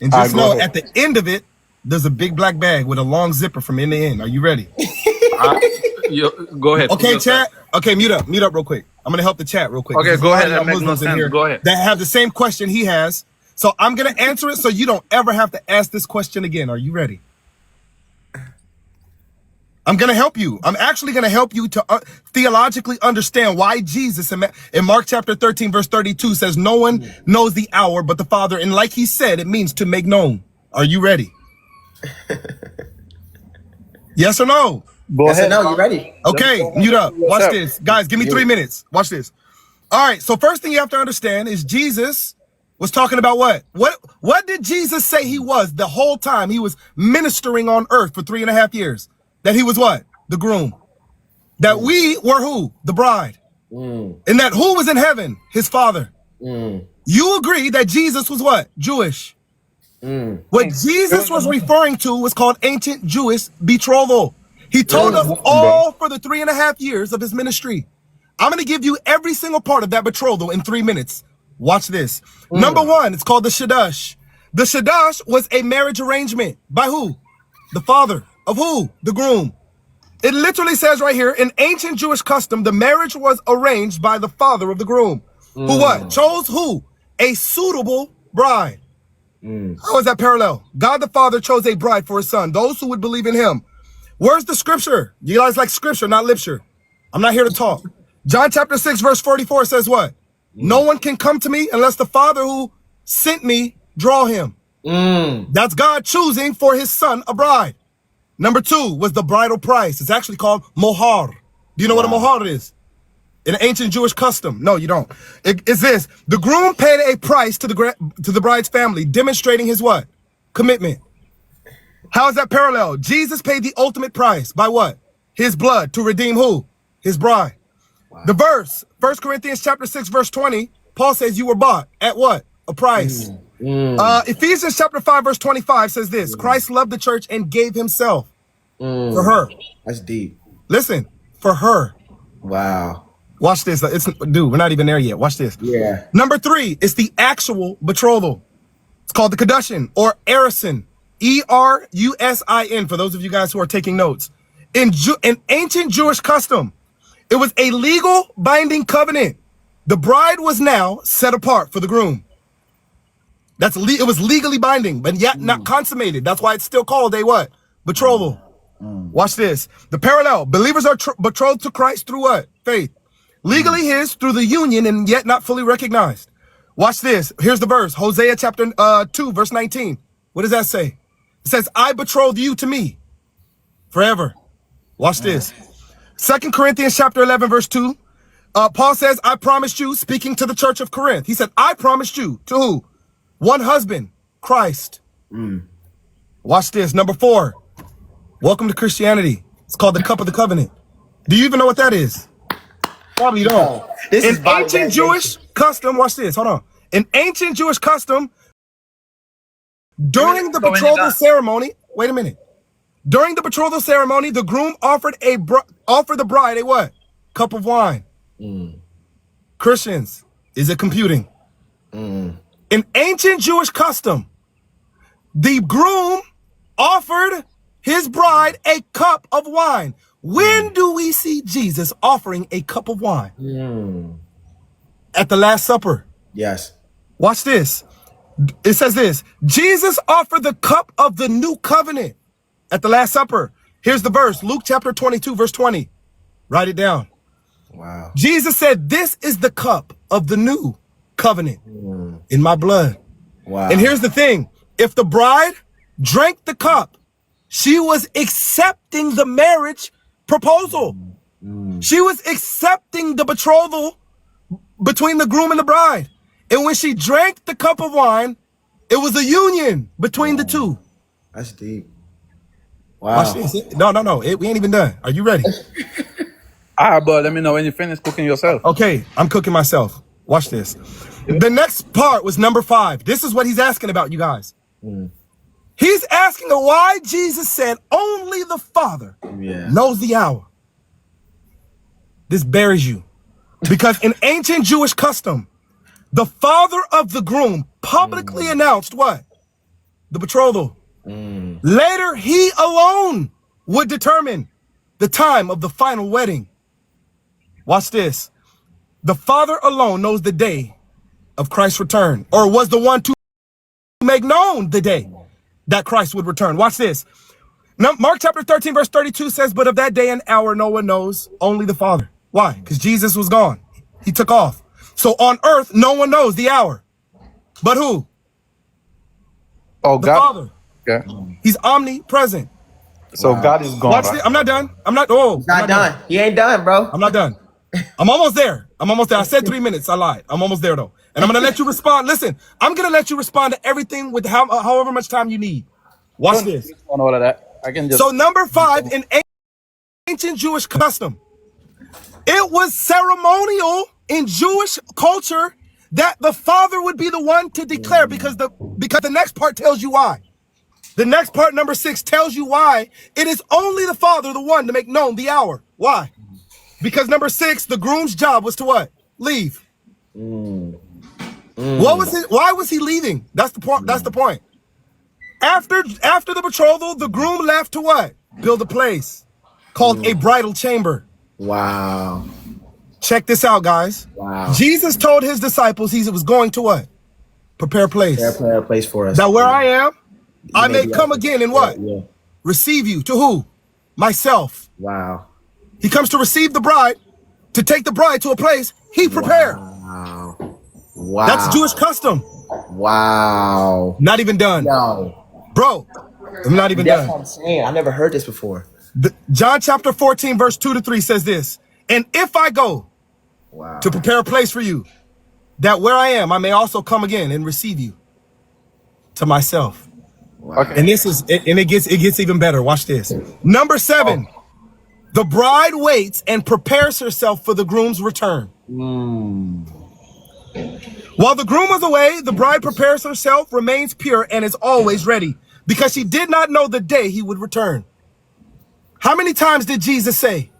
And just know at the end of it, there's a big black bag with a long zipper from end to end. Are you ready? Go ahead. Okay, chat. Okay, mute up real quick. I'm gonna help the chat real quick. Okay, go ahead. That makes Muslims no sense. in here Go ahead. that have the same question he has. So I'm gonna answer it so you don't ever have to ask this question again. Are you ready? I'm gonna help you. I'm actually gonna help you to theologically understand why Jesus in Mark chapter 13 verse 32 says no one knows the hour but the Father, and like he said, it means to make known. Are you ready? Yes or no? Go ahead. No, you ready? Okay, mute up. Watch this. Guys, give me 3 minutes. Watch this. All right, so first thing you have to understand is Jesus was talking about what? What did Jesus say he was the whole time he was ministering on earth for 3.5 years? That he was what? The groom. That we were who? The bride. And that who was in heaven? His Father. You agree that Jesus was what? Jewish. What Jesus was referring to was called ancient Jewish betrothal. He told us all for the 3.5 years of his ministry. I'm going to give you every single part of that betrothal in 3 minutes. Watch this. Number one, it's called the Shadash. The Shadash was a marriage arrangement. By who? The father. Of who? The groom. It literally says right here, in ancient Jewish custom, the marriage was arranged by the father of the groom. Who what? Chose who? A suitable bride. How is that parallel? God the Father chose a bride for his son, those who would believe in him. Where's the scripture? You guys like scripture, not literature. I'm not here to talk. John chapter 6, verse 44 says what? No one can come to me unless the Father who sent me draw him. That's God choosing for his son a bride. Number two was the bridal price. It's actually called mohar. Do you know what a mohar is? In ancient Jewish custom. No, you don't. It's this. The groom paid a price to the bride's family, demonstrating his what? Commitment. How is that parallel? Jesus paid the ultimate price by what? His blood to redeem who? His bride. The verse, 1 Corinthians chapter 6, verse 20, Paul says you were bought at what? A price. Ephesians chapter 5, verse 25 says this. Christ loved the church and gave himself for her. That's deep. Listen, for her. Wow. Watch this. Dude, we're not even there yet. Watch this. Yeah. Number three is the actual betrothal. It's called the Kedushin or Erusin. E-R-U-S-I-N for those of you guys who are taking notes. In ancient Jewish custom, it was a legal binding covenant. The bride was now set apart for the groom. It was legally binding, but yet not consummated. That's why it's still called a what? Betrothal. Watch this. The parallel. Believers are betrothed to Christ through what? Faith. Legally his through the union and yet not fully recognized. Watch this. Here's the verse. Hosea chapter 2, verse 19. What does that say? It says, I betroth you to me forever. Watch this. 2 Corinthians chapter 11, verse 2. Paul says, I promised you, speaking to the church of Corinth. He said, I promised you to who? One husband, Christ. Watch this. Number 4. Welcome to Christianity. It's called the cup of the covenant. Do you even know what that is? Probably don't. In ancient Jewish custom, watch this. Hold on. In ancient Jewish custom, during the betrothal ceremony, wait a minute. During the betrothal ceremony, the groom offered the bride a what? Cup of wine. Christians, is it computing? In ancient Jewish custom, the groom offered his bride a cup of wine. When do we see Jesus offering a cup of wine? At the Last Supper. Yes. Watch this. It says this. Jesus offered the cup of the new covenant at the Last Supper. Here's the verse. Luke chapter 22, verse 20. Write it down. Wow. Jesus said, this is the cup of the new covenant in my blood. Wow. And here's the thing. If the bride drank the cup, she was accepting the marriage proposal. She was accepting the betrothal between the groom and the bride. And when she drank the cup of wine, it was a union between the two. That's deep. Wow. No. We ain't even done. Are you ready? All right, but let me know when you finish cooking yourself. Okay, I'm cooking myself. Watch this. The next part was number 5. This is what he's asking about, you guys. He's asking why Jesus said only the Father knows the hour. This buries you. Because in ancient Jewish custom, the father of the groom publicly announced what? the betrothal. Later, he alone would determine the time of the final wedding. Watch this. The Father alone knows the day of Christ's return, or was the one to make known the day that Christ would return. Watch this. Now, Mark chapter 13, verse 32 says, but of that day and hour no one knows, only the Father. Why? Because Jesus was gone. He took off. So on earth, no one knows the hour. But who? Oh, The God. Father. Okay. He's omnipresent. So God is gone. Watch Right? this. I'm not done. I'm not. Oh, He's not done. He ain't done, bro. I'm not done. I'm almost there. I'm almost there. I said 3 minutes. I lied. I'm almost there though. And I'm going to let you respond. Listen, I'm going to let you respond to everything with however much time you need. Watch this. On all of that, I can just. So number 5, in ancient Jewish custom, it was ceremonial in Jewish culture that the father would be the one to declare, because the next part tells you why. The next part, number 6, tells you why it is only the father, the one to make known the hour. Why? Because number 6, the groom's job was to what? Leave. What was it? Why was he leaving? That's the point. That's the point. After the betrothal, the groom left to what? Build a place called a bridal chamber. Wow. Check this out, guys. Wow. Jesus told his disciples he was going to what? Prepare a place. Prepare a place for us. That where I am, I may be come out. again and what? Yeah. Receive you. To who? Myself. Wow. He comes to receive the bride, to take the bride to a place he prepared. Wow. Wow. That's Jewish custom. Wow. Not even done. No. Bro, I'm not even That's done. what I'm saying. I never heard this before. John chapter 14, verse 2-3 says this. And if I go Wow. to prepare a place for you, that where I am, I may also come again and receive you to myself. Wow. Okay. And it gets even better. Watch this. Number 7, the bride waits and prepares herself for the groom's return. While the groom was away, the bride prepares herself, remains pure, and is always ready, because she did not know the day he would return. How many times did Jesus say,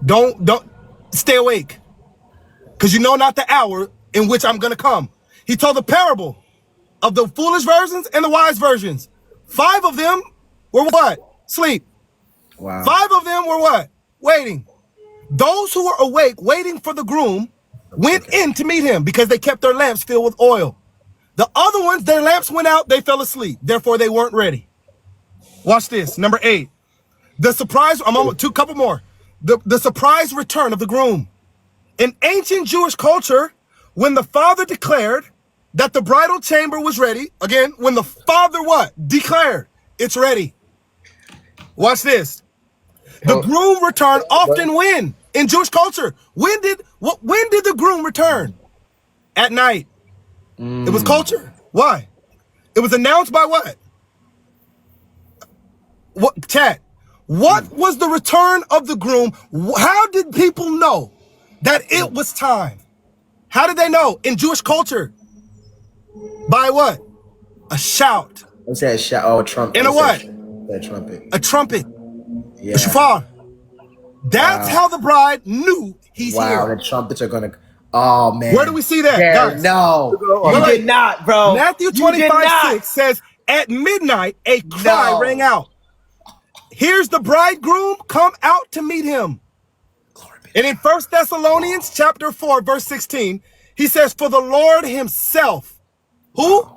don't stay awake, because you know not the hour in which I'm going to come? He told the parable of the foolish virgins and the wise virgins. 5 of them were what? Sleep. Wow. 5 of them were what? Waiting. Those who were awake, waiting for the groom, went in to meet him because they kept their lamps filled with oil. The other ones, their lamps went out, they fell asleep. Therefore, they weren't ready. Watch this. Number 8. The surprise, couple more. The surprise return of the groom. In ancient Jewish culture, when the father declared that the bridal chamber was ready, again, when the father what? Declared it's ready. Watch this. The groom returned often when? In Jewish culture. When did the groom return? At night. It was culture. Why? It was announced by what? What, chat? What was the return of the groom? How did people know that it was time? How did they know? In Jewish culture. By what? A shout. What's that shout? Oh, a trumpet. And a what? That trumpet. A trumpet. Yeah. A shofar. That's how the bride knew he's Wow, here. the trumpets are gonna. Oh man. Where do we see that? Yeah, Guys? no, Wait, you wait. did not, bro. Matthew You did 25:6 says, at midnight, a cry rang out. Here's the bridegroom come out to meet him. And in 1 Thessalonians chapter 4, verse 16, he says, for the Lord himself, who?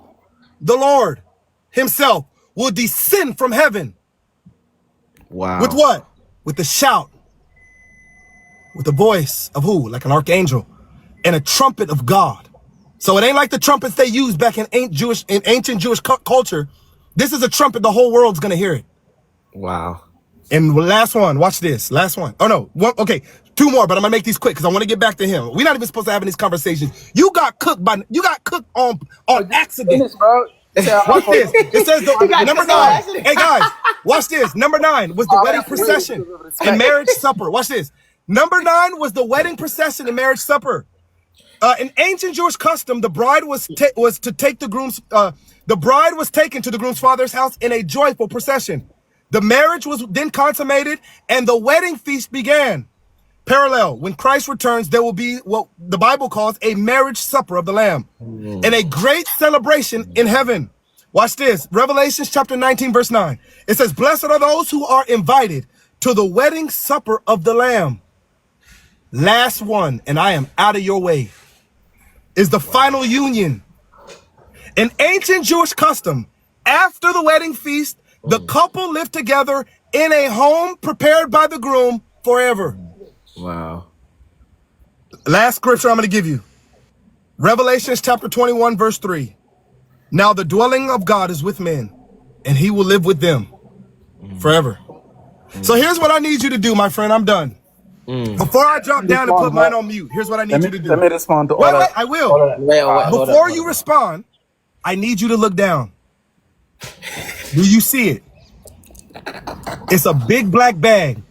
The Lord himself will descend from heaven. Wow. With what? With the shout. With the voice of who? Like an archangel. And a trumpet of God. So it ain't like the trumpets they used back in ancient Jewish culture. This is a trumpet the whole world's gonna hear it. Wow. And last one, watch this. Last one. Oh no, one, okay, 2 more, but I'm gonna make these quick because I want to get back to him. We're not even supposed to have these conversations. You got cooked on accident. Bro. Watch this. It says number 9. Hey guys, watch this. Number 9 was the wedding procession and marriage supper. Watch this. Number 9 was the wedding procession and marriage supper. In ancient Jewish custom, the bride was taken to the groom's father's house in a joyful procession. The marriage was then consummated and the wedding feast began. Parallel, when Christ returns, there will be what the Bible calls a marriage supper of the Lamb and a great celebration in heaven. Watch this. Revelations chapter 19, verse 9. It says, blessed are those who are invited to the wedding supper of the Lamb. Last one, and I am out of your way, is the final union. An ancient Jewish custom. After the wedding feast, the couple live together in a home prepared by the groom forever. Wow. Last scripture I'm going to give you. Revelations chapter 21, verse 3. Now the dwelling of God is with men, and he will live with them forever. So here's what I need you to do, my friend. I'm done. Before I drop down and put mine on mute, here's what I need you to do. Let me respond to all Wait, that. I will. Wait, Before you respond, I need you to look down. Do you see it? It's a big black bag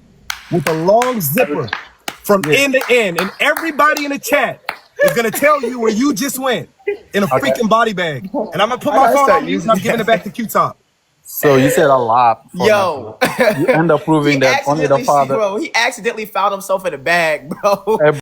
with a long zipper from end to end. And everybody in the chat is going to tell you where you just went in a freaking body bag. And I'm going to put my phone on mute and I'm giving it back to Q-Top. So you said a lot. Yo. You end up proving that only the Father. Bro, he accidentally found himself in a bag, bro. Hey,